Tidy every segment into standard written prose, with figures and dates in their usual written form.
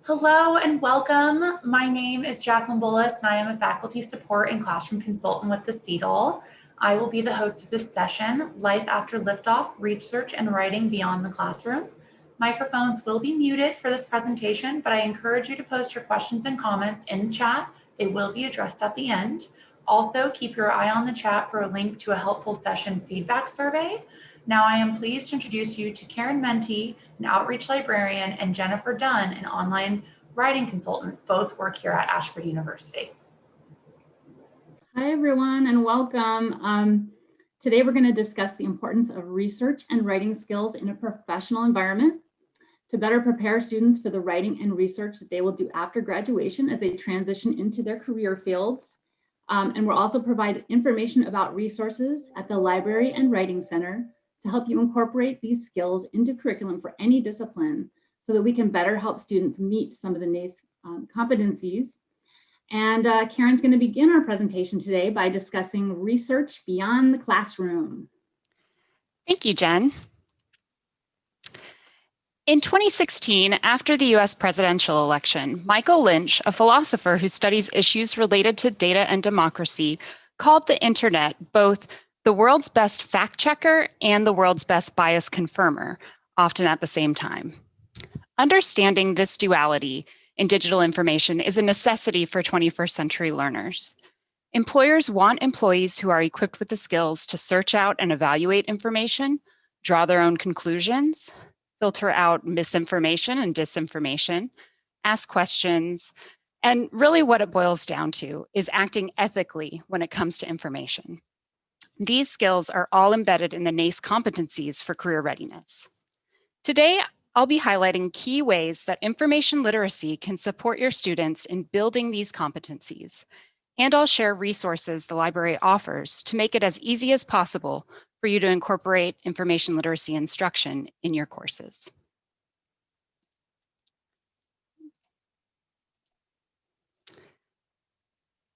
Hello and welcome. My name is Jacqueline Bullis and I am a faculty support and classroom consultant with the CEDL. I will be the host of this session, Life After Liftoff, Research and Writing Beyond the Classroom. Microphones will be muted for this presentation, but I encourage you to post your questions and comments in the chat. They will be addressed at the end. Also, keep your eye on the chat for a link to a helpful session feedback survey. Now I am pleased to introduce you to Karin Mente, an outreach librarian, and Jennifer Dunn, an online writing consultant. Both work here at Ashford University. Hi, everyone, and welcome. Today, we're going to discuss the importance of research and writing skills in a professional environment to better prepare students for the writing and research that they will do after graduation as they transition into their career fields. And we'll also provide information about resources at the Library and Writing Center to help you incorporate these skills into curriculum for any discipline so that we can better help students meet some of the NACE competencies. And Karen's going to begin our presentation today by discussing research beyond the classroom. Thank you, Jen. In 2016, after the US presidential election, Michael Lynch, a philosopher who studies issues related to data and democracy, called the internet both the world's best fact checker and the world's best bias confirmer, often at the same time. Understanding this duality in digital information is a necessity for 21st century learners. Employers want employees who are equipped with the skills to search out and evaluate information, draw their own conclusions, filter out misinformation and disinformation, ask questions, and really what it boils down to is acting ethically when it comes to information. These skills are all embedded in the NACE competencies for career readiness. Today, I'll be highlighting key ways that information literacy can support your students in building these competencies, and I'll share resources the library offers to make it as easy as possible for you to incorporate information literacy instruction in your courses.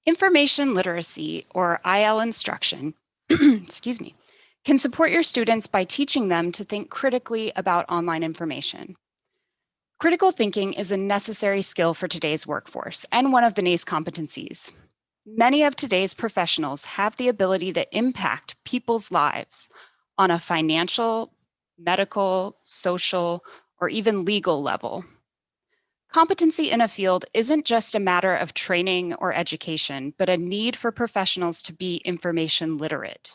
Information literacy, or IL instruction, excuse me, can support your students by teaching them to think critically about online information. Critical thinking is a necessary skill for today's workforce and one of the NACE competencies. Many of today's professionals have the ability to impact people's lives on a financial, medical, social, or even legal level. Competency in a field isn't just a matter of training or education, but a need for professionals to be information literate.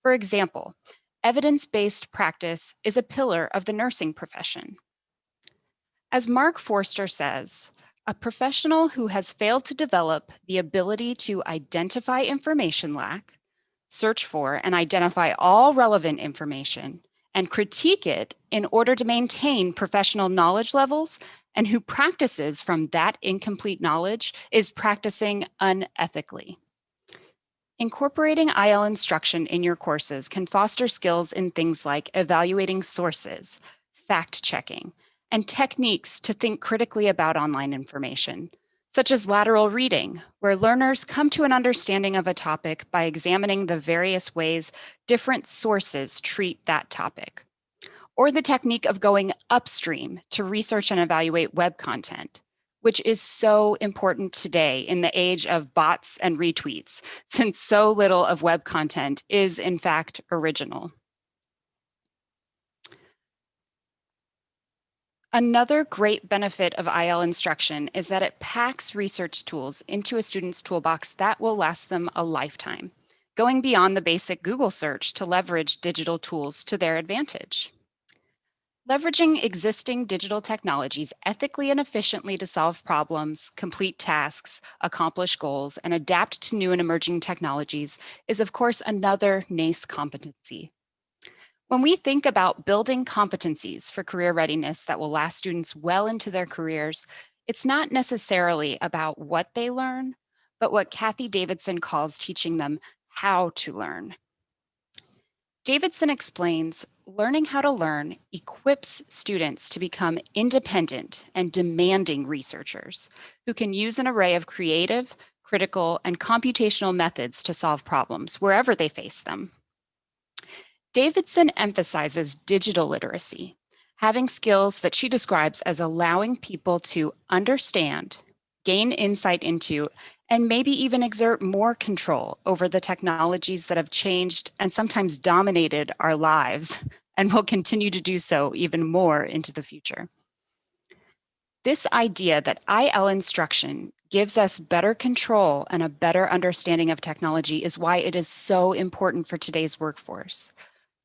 For example, evidence-based practice is a pillar of the nursing profession. As Mark Forster says, a professional who has failed to develop the ability to identify information lack, search for and identify all relevant information, and critique it in order to maintain professional knowledge levels, and who practices from that incomplete knowledge is practicing unethically. Incorporating IL instruction in your courses can foster skills in things like evaluating sources, fact-checking, and techniques to think critically about online information, such as lateral reading, where learners come to an understanding of a topic by examining the various ways different sources treat that topic, or the technique of going upstream to research and evaluate web content, which is so important today in the age of bots and retweets, since so little of web content is in fact original. Another great benefit of IL instruction is that it packs research tools into a student's toolbox that will last them a lifetime, going beyond the basic Google search to leverage digital tools to their advantage. Leveraging existing digital technologies ethically and efficiently to solve problems, complete tasks, accomplish goals, and adapt to new and emerging technologies is, of course, another NACE competency. When we think about building competencies for career readiness that will last students well into their careers, it's not necessarily about what they learn, but what Kathy Davidson calls teaching them how to learn. Davidson explains, learning how to learn equips students to become independent and demanding researchers who can use an array of creative, critical, and computational methods to solve problems wherever they face them. Davidson emphasizes digital literacy having skills that she describes as allowing people to understand, gain insight into, and maybe even exert more control over the technologies that have changed and sometimes dominated our lives and will continue to do so even more into the future. This idea that IL instruction gives us better control and a better understanding of technology is why it is so important for today's workforce.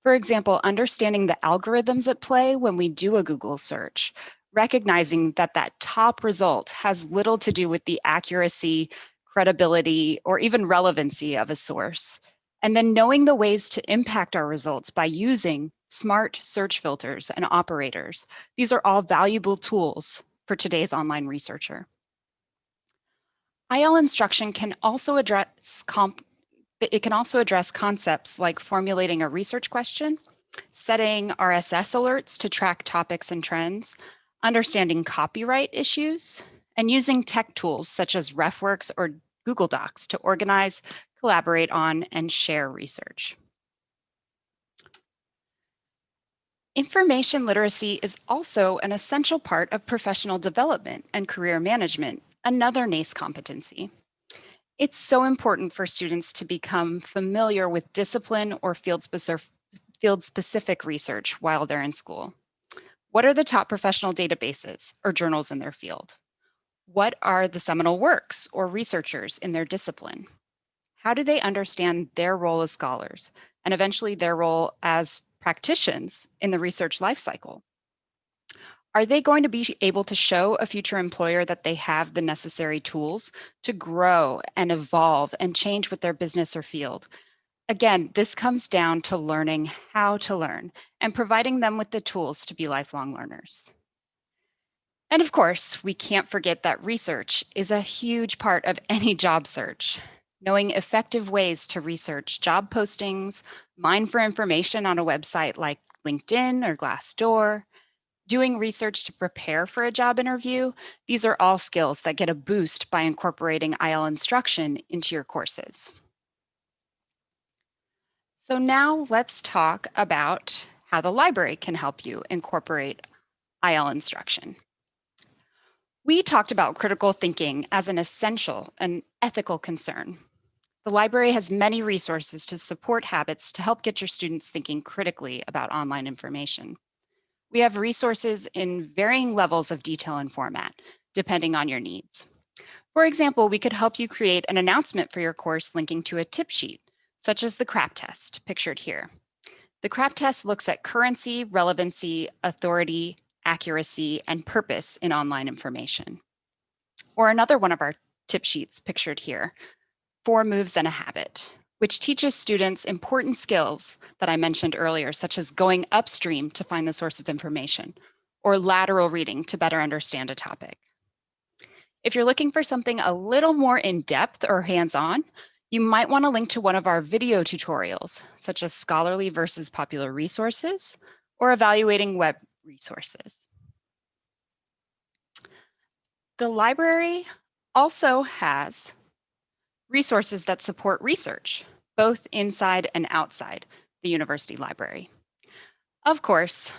For example, understanding the algorithms at play when we do a Google search, recognizing that that top result has little to do with the accuracy, credibility, or even relevancy of a source, and then knowing the ways to impact our results by using smart search filters and operators. These are all valuable tools for today's online researcher. IL instruction can also address concepts like formulating a research question, setting RSS alerts to track topics and trends, understanding copyright issues, and using tech tools such as RefWorks or Google Docs to organize, collaborate on, and share research. Information literacy is also an essential part of professional development and career management, another NACE competency. It's so important for students to become familiar with discipline or field-specific research while they're in school. What are the top professional databases or journals in their field? What are the seminal works or researchers in their discipline? How do they understand their role as scholars and eventually their role as practitioners in the research lifecycle? Are they going to be able to show a future employer that they have the necessary tools to grow and evolve and change with their business or field? Again, this comes down to learning how to learn and providing them with the tools to be lifelong learners. And of course, we can't forget that research is a huge part of any job search. Knowing effective ways to research job postings, mine for information on a website like LinkedIn or Glassdoor, doing research to prepare for a job interview, these are all skills that get a boost by incorporating IL instruction into your courses. So now let's talk about how the library can help you incorporate IL instruction. We talked about critical thinking as an essential and ethical concern. The library has many resources to support habits to help get your students thinking critically about online information. We have resources in varying levels of detail and format, depending on your needs. For example, we could help you create an announcement for your course linking to a tip sheet, such as the CRAP test, pictured here. The CRAP test looks at currency, relevancy, authority, accuracy, and purpose in online information. Or another one of our tip sheets, pictured here, 4 Moves and a Habit, which teaches students important skills that I mentioned earlier, such as going upstream to find the source of information, or lateral reading to better understand a topic. If you're looking for something a little more in-depth or hands-on, you might want to link to one of our video tutorials, such as scholarly versus popular resources, or evaluating web resources. The library also has resources that support research, both inside and outside the university library. Of course,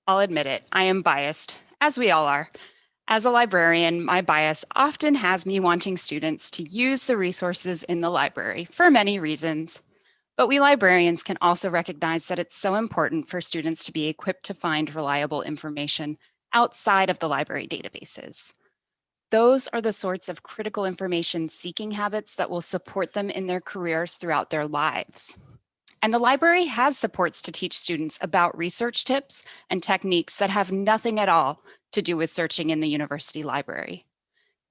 I'll admit it, I am biased, as we all are. As a librarian, my bias often has me wanting students to use the resources in the library for many reasons. But we librarians can also recognize that it's so important for students to be equipped to find reliable information outside of the library databases. Those are the sorts of critical information seeking habits that will support them in their careers throughout their lives. And the library has supports to teach students about research tips and techniques that have nothing at all to do with searching in the university library.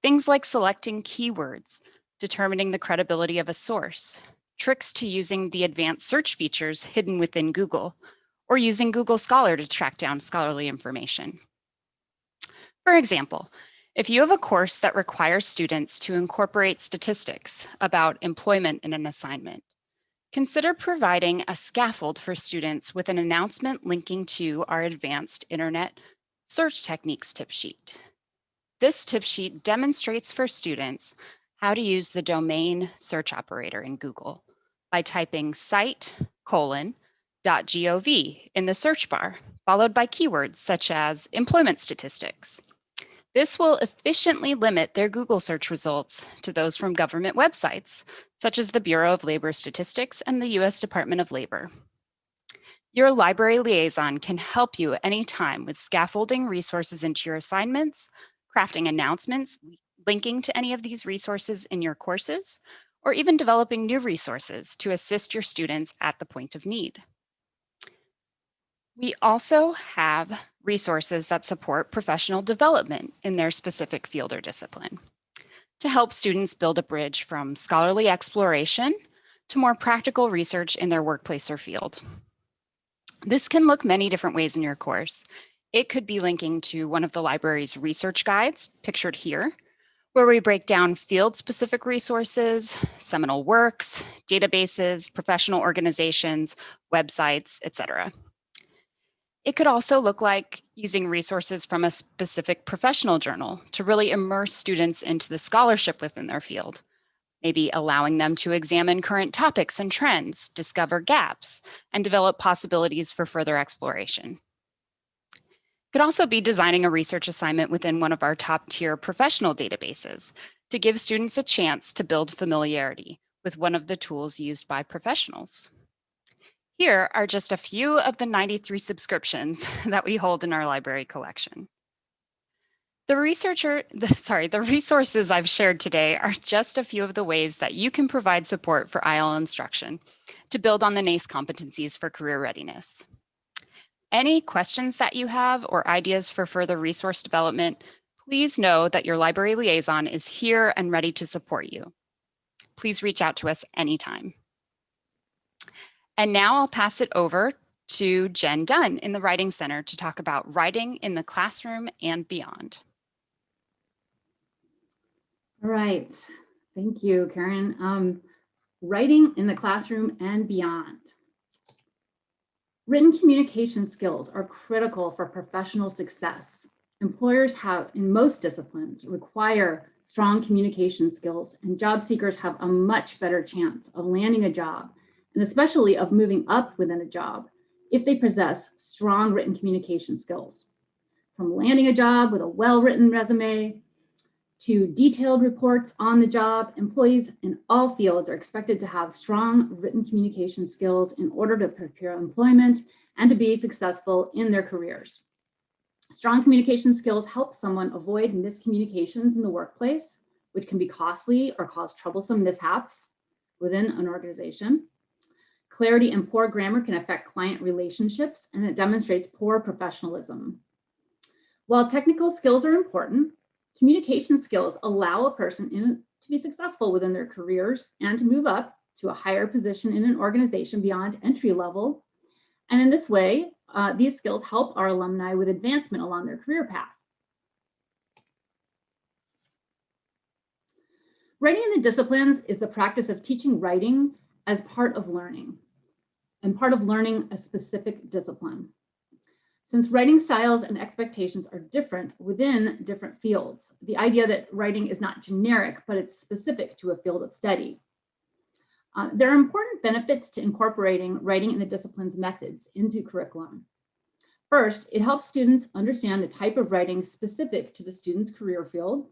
Things like selecting keywords, determining the credibility of a source, tricks to using the advanced search features hidden within Google, or using Google Scholar to track down scholarly information. For example, if you have a course that requires students to incorporate statistics about employment in an assignment, consider providing a scaffold for students with an announcement linking to our advanced internet search techniques tip sheet. This tip sheet demonstrates for students how to use the domain search operator in Google by typing site:, .gov in the search bar, followed by keywords such as employment statistics. This will efficiently limit their Google search results to those from government websites, such as the Bureau of Labor Statistics and the U.S. Department of Labor. Your library liaison can help you anytime with scaffolding resources into your assignments, crafting announcements, linking to any of these resources in your courses, or even developing new resources to assist your students at the point of need. We also have resources that support professional development in their specific field or discipline to help students build a bridge from scholarly exploration to more practical research in their workplace or field. This can look many different ways in your course. It could be linking to one of the library's research guides, pictured here, where we break down field-specific resources, seminal works, databases, professional organizations, websites, etc. It could also look like using resources from a specific professional journal to really immerse students into the scholarship within their field, maybe allowing them to examine current topics and trends, discover gaps, and develop possibilities for further exploration. It could also be designing a research assignment within one of our top-tier professional databases to give students a chance to build familiarity with one of the tools used by professionals. Here are just a few of the 93 subscriptions that we hold in our library collection. The resources I've shared today are just a few of the ways that you can provide support for IL instruction to build on the NACE competencies for career readiness. Any questions that you have or ideas for further resource development, please know that your library liaison is here and ready to support you. Please reach out to us anytime. And now I'll pass it over to Jen Dunn in the Writing Center to talk about writing in the classroom and beyond. All right, thank you, Karin. Writing in the classroom and beyond. Written communication skills are critical for professional success. Employers have, in most disciplines, require strong communication skills, and job seekers have a much better chance of landing a job, and especially of moving up within a job, if they possess strong written communication skills. From landing a job with a well-written resume, to detailed reports on the job, employees in all fields are expected to have strong written communication skills in order to procure employment and to be successful in their careers. Strong communication skills help someone avoid miscommunications in the workplace, which can be costly or cause troublesome mishaps within an organization. Clarity and poor grammar can affect client relationships, and it demonstrates poor professionalism. While technical skills are important, communication skills allow a person to be successful within their careers and to move up to a higher position in an organization beyond entry level. And in this way, these skills help our alumni with advancement along their career path. Writing in the disciplines is the practice of teaching writing as part of learning, and part of learning a specific discipline. Since writing styles and expectations are different within different fields, the idea that writing is not generic, but it's specific to a field of study. There are important benefits to incorporating writing in the discipline's methods into curriculum. First, it helps students understand the type of writing specific to the student's career field.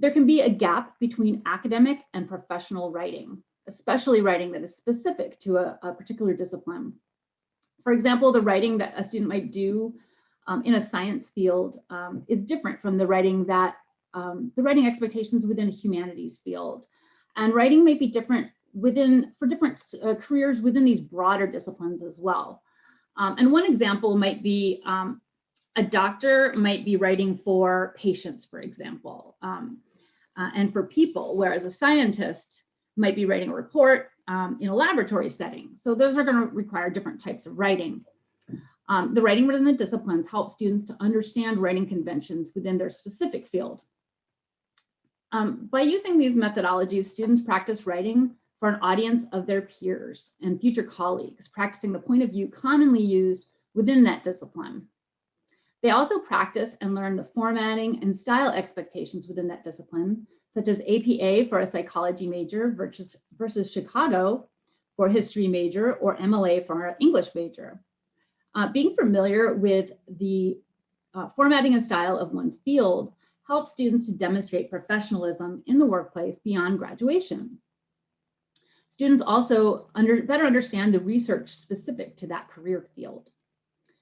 There can be a gap between academic and professional writing, especially writing that is specific to a particular discipline. For example, the writing that a student might do in a science field is different from the writing that the writing expectations within a humanities field. And writing may be different for different careers within these broader disciplines as well. And one example might be a doctor might be writing for patients, for example, and for people, whereas a scientist might be writing a report in a laboratory setting. So those are going to require different types of writing. The writing within the disciplines helps students to understand writing conventions within their specific field. By using these methodologies, students practice writing for an audience of their peers and future colleagues, practicing the point of view commonly used within that discipline. They also practice and learn the formatting and style expectations within that discipline, such as APA for a psychology major versus Chicago for a history major or MLA for our English major. Being familiar with the formatting and style of one's field helps students to demonstrate professionalism in the workplace beyond graduation. Students also better understand the research specific to that career field.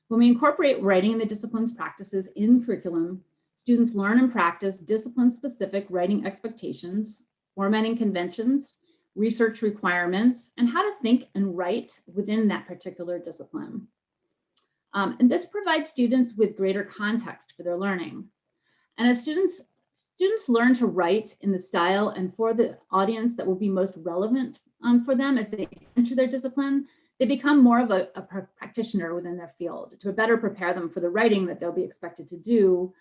When we incorporate writing in the discipline's practices in curriculum, students learn and practice discipline-specific writing expectations, formatting conventions, research requirements, and how to think and write within that particular discipline. And this provides students with greater context for their learning. And as students learn to write in the style and for the audience that will be most relevant for them as they enter their discipline, they become more of a practitioner within their field to better prepare them for the writing that they'll be expected to do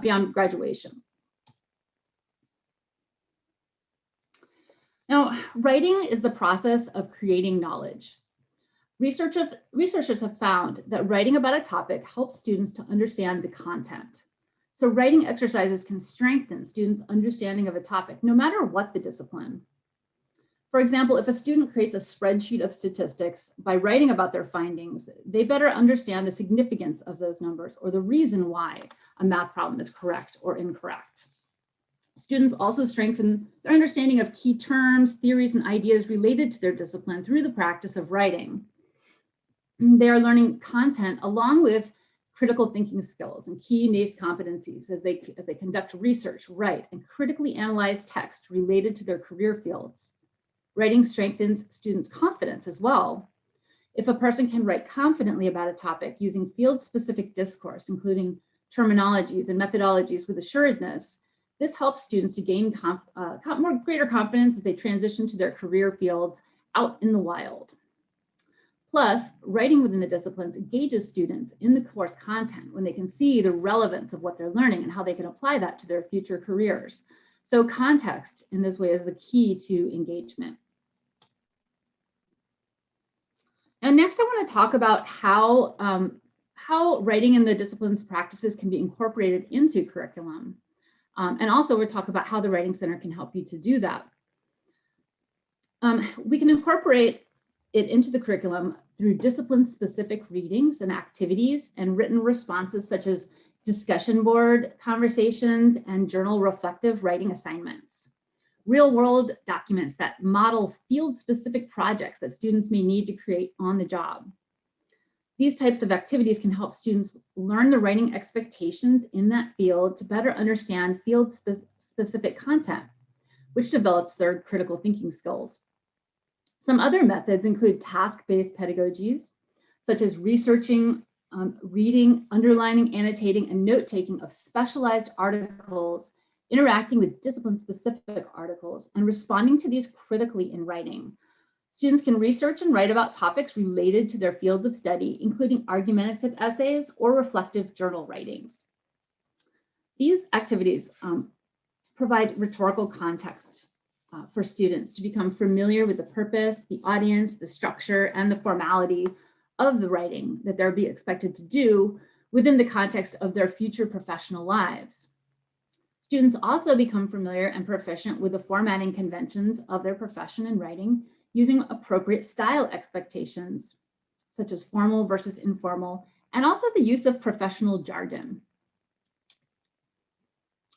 beyond graduation. Now, writing is the process of creating knowledge. Researchers have found that writing about a topic helps students to understand the content. So writing exercises can strengthen students' understanding of a topic, no matter what the discipline. For example, if a student creates a spreadsheet of statistics by writing about their findings, they better understand the significance of those numbers or the reason why a math problem is correct or incorrect. Students also strengthen their understanding of key terms, theories, and ideas related to their discipline through the practice of writing. They are learning content along with critical thinking skills and key NACE competencies as they conduct research, write, and critically analyze text related to their career fields. Writing strengthens students' confidence as well. If a person can write confidently about a topic using field-specific discourse, including terminologies and methodologies with assuredness, this helps students to gain greater confidence as they transition to their career fields out in the wild. Plus, writing within the disciplines engages students in the course content when they can see the relevance of what they're learning and how they can apply that to their future careers. So context in this way is the key to engagement. And next, I want to talk about how writing in the disciplines practices can be incorporated into curriculum. And also we'll talk about how the Writing Center can help you to do that. We can incorporate it into the curriculum through discipline-specific readings and activities and written responses such as discussion board conversations and journal reflective writing assignments. Real-world documents that model field-specific projects that students may need to create on the job. These types of activities can help students learn the writing expectations in that field to better understand field-specific content, which develops their critical thinking skills. Some other methods include task-based pedagogies, such as researching, reading, underlining, annotating, and note-taking of specialized articles, interacting with discipline-specific articles, and responding to these critically in writing. Students can research and write about topics related to their fields of study, including argumentative essays or reflective journal writings. These activities provide rhetorical context for students to become familiar with the purpose, the audience, the structure, and the formality of the writing that they'll be expected to do within the context of their future professional lives. Students also become familiar and proficient with the formatting conventions of their profession in writing using appropriate style expectations, such as formal versus informal, and also the use of professional jargon.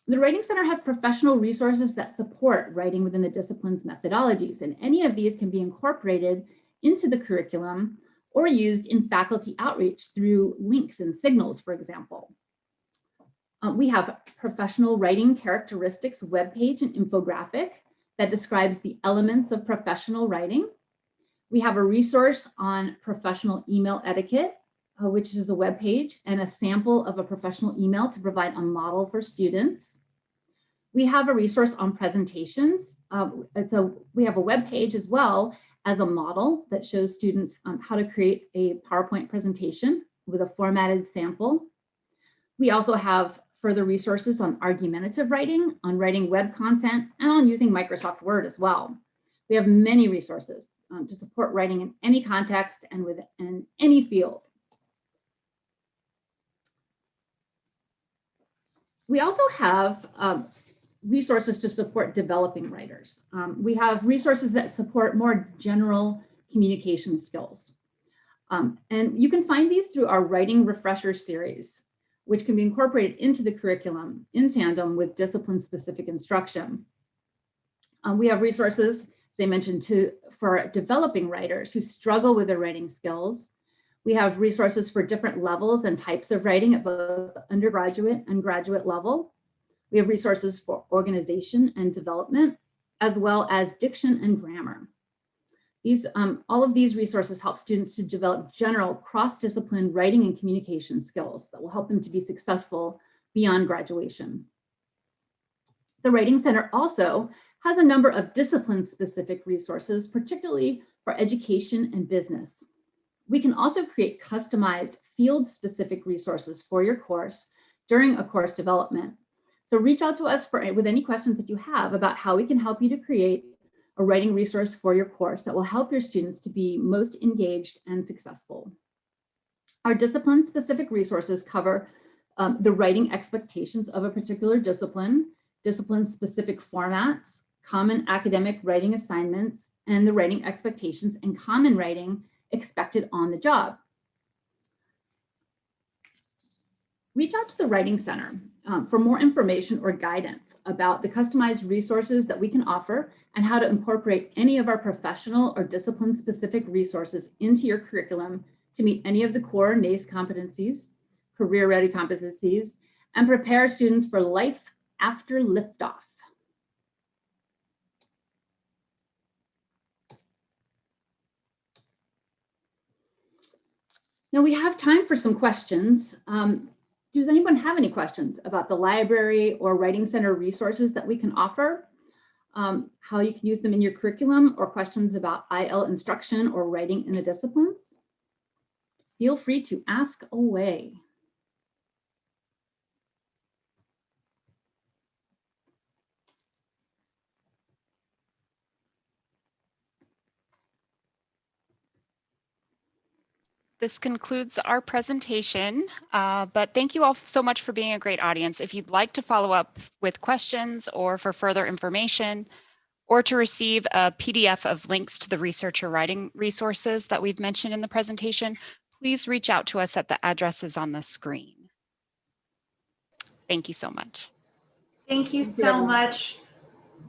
The Writing Center has professional resources that support writing within the discipline's methodologies, and any of these can be incorporated into the curriculum or used in faculty outreach through links and signals, for example. We have professional writing characteristics webpage and infographic that describes the elements of professional writing. We have a resource on professional email etiquette, which is a webpage and a sample of a professional email to provide a model for students. We have a resource on presentations. We have a web page as well as a model that shows students how to create a PowerPoint presentation with a formatted sample. We also have further resources on argumentative writing, on writing web content, and on using Microsoft Word as well. We have many resources to support writing in any context and within any field. We also have resources to support developing writers. We have resources that support more general communication skills. And you can find these through our Writing Refresher series, which can be incorporated into the curriculum in tandem with discipline-specific instruction. We have resources, as I mentioned, for developing writers who struggle with their writing skills. We have resources for different levels and types of writing at both undergraduate and graduate level. We have resources for organization and development, as well as diction and grammar. All of these resources help students to develop general cross-discipline writing and communication skills that will help them to be successful beyond graduation. The Writing Center also has a number of discipline-specific resources, particularly for education and business. We can also create customized field-specific resources for your course during a course development. So reach out to us with any questions that you have about how we can help you to create a writing resource for your course that will help your students to be most engaged and successful. Our discipline-specific resources cover the writing expectations of a particular discipline, discipline-specific formats, common academic writing assignments, and the writing expectations and common writing expected on the job. Reach out to the Writing Center for more information or guidance about the customized resources that we can offer and how to incorporate any of our professional or discipline-specific resources into your curriculum to meet any of the core NACE competencies, career-ready competencies, and prepare students for life after liftoff. Now we have time for some questions. Does anyone have any questions about the library or Writing Center resources that we can offer? How you can use them in your curriculum, or questions about IL instruction or writing in the disciplines? Feel free to ask away. This concludes our presentation, but thank you all so much for being a great audience. If you'd like to follow up with questions or for further information, or to receive a PDF of links to the research or writing resources that we've mentioned in the presentation, please reach out to us at the addresses on the screen. Thank you so much. Thank you so much.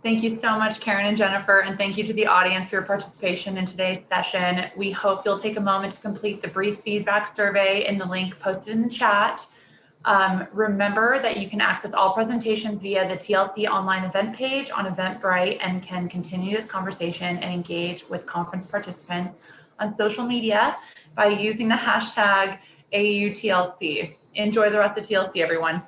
Thank you so much, Karin and Jennifer, and thank you to the audience for your participation in today's session. We hope you'll take a moment to complete the brief feedback survey in the link posted in the chat. Remember that you can access all presentations via the TLC online event page on Eventbrite and can continue this conversation and engage with conference participants on social media by using the hashtag AUTLC. Enjoy the rest of TLC, everyone.